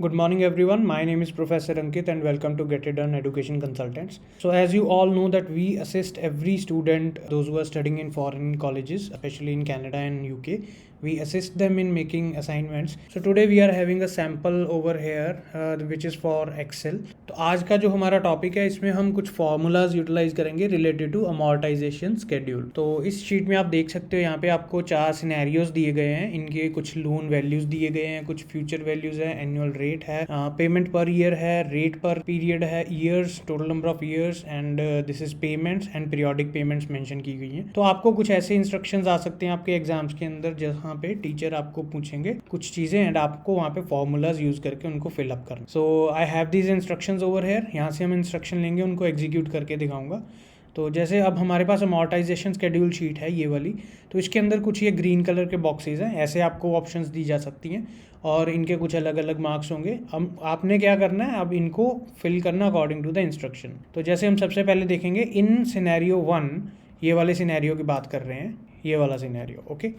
Good morning everyone. My name is Professor Ankit and welcome to Get It Done Education Consultants. So as you all know that we assist every student, those who are studying in foreign colleges, especially in Canada and UK, we assist them in making assignments. So today we are having a sample over here which is for Excel. तो आज का जो हमारा topic है इसमें हम कुछ formulas utilise करेंगे रिलेटेड टू अमोर्टाइजेशन शेड्यूल। तो इस शीट में आप देख सकते हो यहाँ पे आपको 4 सिनेरियोज दिए गए हैं, इनके कुछ लोन वैल्यूज दिए गए हैं, कुछ फ्यूचर वैल्यूज है, एनुअल रेट है, पेमेंट पर ईयर है, रेट पर पीरियड है, years, total number of years and this is payments and periodic payments mention की गई हैं। तो आपको कुछ ऐसे इंस्ट्रक्शंस आ सकते हैं आपके एग्जाम्स के अंदर जहाँ पे टीचर आपको पूछेंगे कुछ चीजें एंड आपको वहाँ पे फॉर्मूलाज यूज करके उनको फिलअप करना। So I have these instructions over here. यहाँ से हम इंस्ट्रक्शन लेंगे, उनको एग्जीक्यूट करके दिखाऊंगा। तो जैसे अब हमारे पास अमोर्टाइजेशन शेड्यूल शीट है ये वाली, तो इसके अंदर कुछ ये ग्रीन कलर के बॉक्सेस हैं, ऐसे आपको ऑप्शंस दी जा सकती हैं और इनके कुछ अलग अलग मार्क्स होंगे। अब आपने क्या करना है, अब इनको फिल करना अकॉर्डिंग टू द इंस्ट्रक्शन। तो जैसे हम सबसे पहले देखेंगे इन सिनेरियो 1, ये वाले सिनेरियो की बात कर रहे हैं, ये वाला scenario. Okay,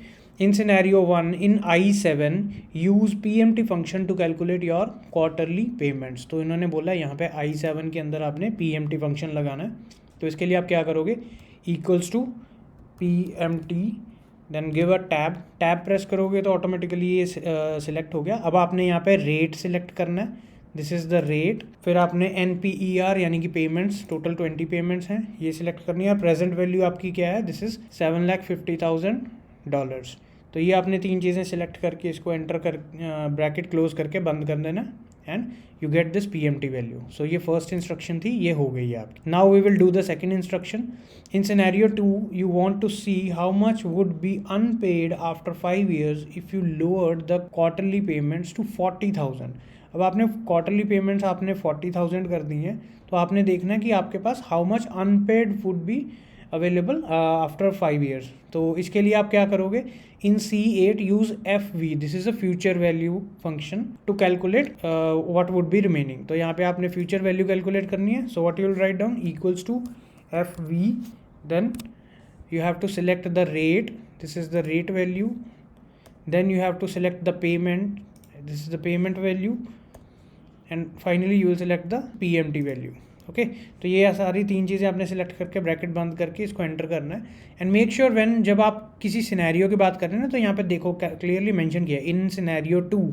in scenario 1 in I7 use PMT function to calculate your quarterly payments. तो इन्होंने बोला यहाँ पे I7 के अंदर आपने PMT फंक्शन लगाना है। तो इसके लिए आप क्या करोगे, equals to PMT then give a tab press करोगे तो ऑटोमेटिकली ये सिलेक्ट हो गया। अब आपने यहाँ पे रेट सिलेक्ट करना है, दिस इज़ द रेट। फिर आपने NPER यानी कि पेमेंट्स, टोटल 20 पेमेंट्स हैं, ये सिलेक्ट करनी है। प्रेजेंट वैल्यू आपकी क्या है, दिस इज़ $750,000। तो ये आपने 3 चीज़ें सिलेक्ट करके इसको एंटर कर ब्रैकेट क्लोज करके बंद कर देना and you get this PMT value. सो ये फर्स्ट इंस्ट्रक्शन थी, ये हो गई है आपकी। Now we will do the second instruction. In scenario 2 you want to see how much would be unpaid after 5 years if you lowered the quarterly payments to 40,000। अब आपने क्वार्टरली पेमेंट्स आपने 40,000 कर दी हैं, तो आपने देखना है कि आपके पास how much unpaid would be available after 5 years। तो इसके लिए आप क्या करोगे, in C8 use FV, this is a future value function to calculate what would be remaining. तो यहाँ पे आपने फ्यूचर वैल्यू कैलकुलेट करनी है। So what you will write down, equals to FV, then you have to select the rate, this is the rate value, then you have to select the payment, this is the payment value, and finally you will select the PMT value। Okay, तो ये सारी 3 चीज़ें आपने select करके bracket बंद करके इसको enter करना है। एंड मेक श्योर व्हेन जब आप किसी सिनेरियो की बात कर रहे हैं ना, तो यहाँ पे देखो क्लियरली मेंशन किया इन सिनेरियो 2,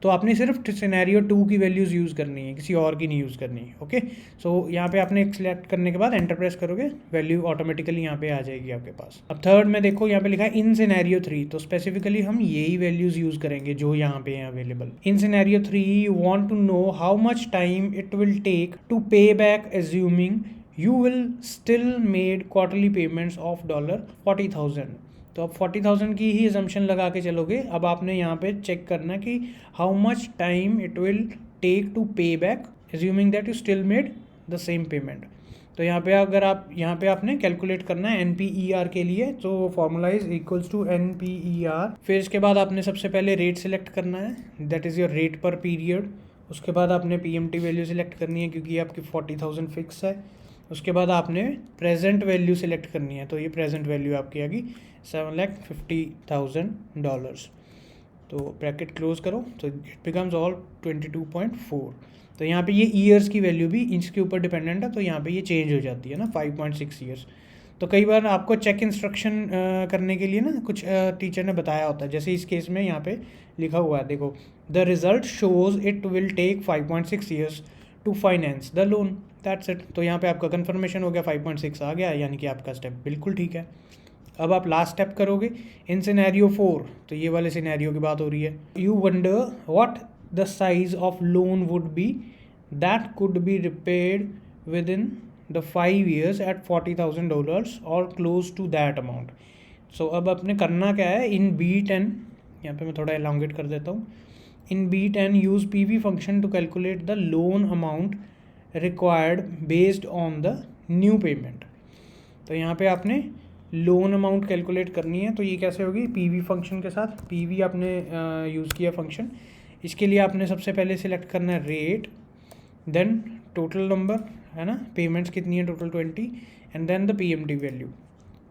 तो आपने सिर्फ सिनेरियो 2 की वैल्यूज़ यूज़ करनी है, किसी और की नहीं यूज़ करनी है। ओके, सो यहाँ पे आपने सिलेक्ट करने के बाद एंटर प्रेस करोगे, वैल्यू ऑटोमेटिकली यहाँ पे आ जाएगी आपके पास। अब थर्ड में देखो यहाँ पे लिखा है इन सिनेरियो 3, तो स्पेसिफिकली हम यही वैल्यूज़ यूज़ करेंगे जो यहाँ पे हैं available. In scenario 3 you want to know how much time it will take to pay back assuming you will still made quarterly payments of $40,000। तो अब 40,000 की ही assumption लगा के चलोगे। अब आपने यहाँ पे चेक करना कि how much time it will take to pay back assuming that you still made the same payment। तो यहाँ पे अगर आप यहाँ पे आपने कैलकुलेट करना है NPER के लिए, तो formula is equals to NPER। फिर इसके बाद आपने सबसे पहले रेट सिलेक्ट करना है, दैट इज़ योर रेट पर पीरियड। उसके बाद आपने PMT वैल्यू सिलेक्ट करनी है क्योंकि आपकी 40,000 फिक्स है। उसके बाद आपने प्रेजेंट वैल्यू सिलेक्ट करनी है, तो ये प्रेजेंट वैल्यू आपकी आ गई $750,000। तो ब्रैकेट क्लोज करो, तो इट बिकम्स ऑल 22.4। तो यहाँ पे ये ईयर्स की वैल्यू भी इसके ऊपर डिपेंडेंट है, तो यहाँ पे ये चेंज हो जाती है ना 5.6 ईयर्स। तो कई बार आपको चेक इंस्ट्रक्शन करने के लिए ना कुछ टीचर ने बताया होता है, जैसे इस केस में यहाँ पे लिखा हुआ है, देखो the result shows it will take 5.6 years to finance the loan, that's it. तो यहाँ पे आपका कंफर्मेशन हो गया, 5.6 आ गया, यानी कि आपका स्टेप बिल्कुल ठीक है। अब आप लास्ट स्टेप करोगे इन सिनेरियो 4, तो ये वाले सिनेरियो की बात हो रही है। You wonder what the size of loan would be that could be repaid within the 5 years at $40,000 और close to that amount. So अब आपने करना क्या है, इन B10, यहाँ पे मैं थोड़ा एलोंगेट कर देता हूँ, in B10 use PV function to calculate the loan amount required based on the new payment. तो यहाँ पे आपने लोन अमाउंट कैलकुलेट करनी है, तो ये कैसे होगी, PV फंक्शन के साथ। PV आपने यूज़ किया फंक्शन, इसके लिए आपने सबसे पहले सिलेक्ट करना है रेट, देन टोटल नंबर है ना, पेमेंट्स कितनी है total 20, and then the PMT value.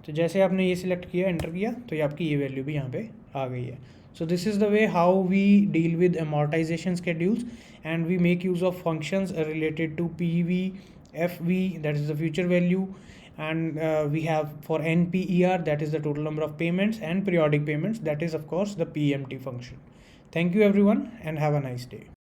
तो जैसे आपने ये सिलेक्ट किया, एंटर किया, तो ये आपकी ये वैल्यू भी यहाँ पे आ गई है। So this is the way how we deal with amortization schedules, and we make use of functions related to PV, FV, that is the future value, and we have for NPER, that is the total number of payments, and periodic payments, that is of course the PMT function. Thank you everyone and have a nice day.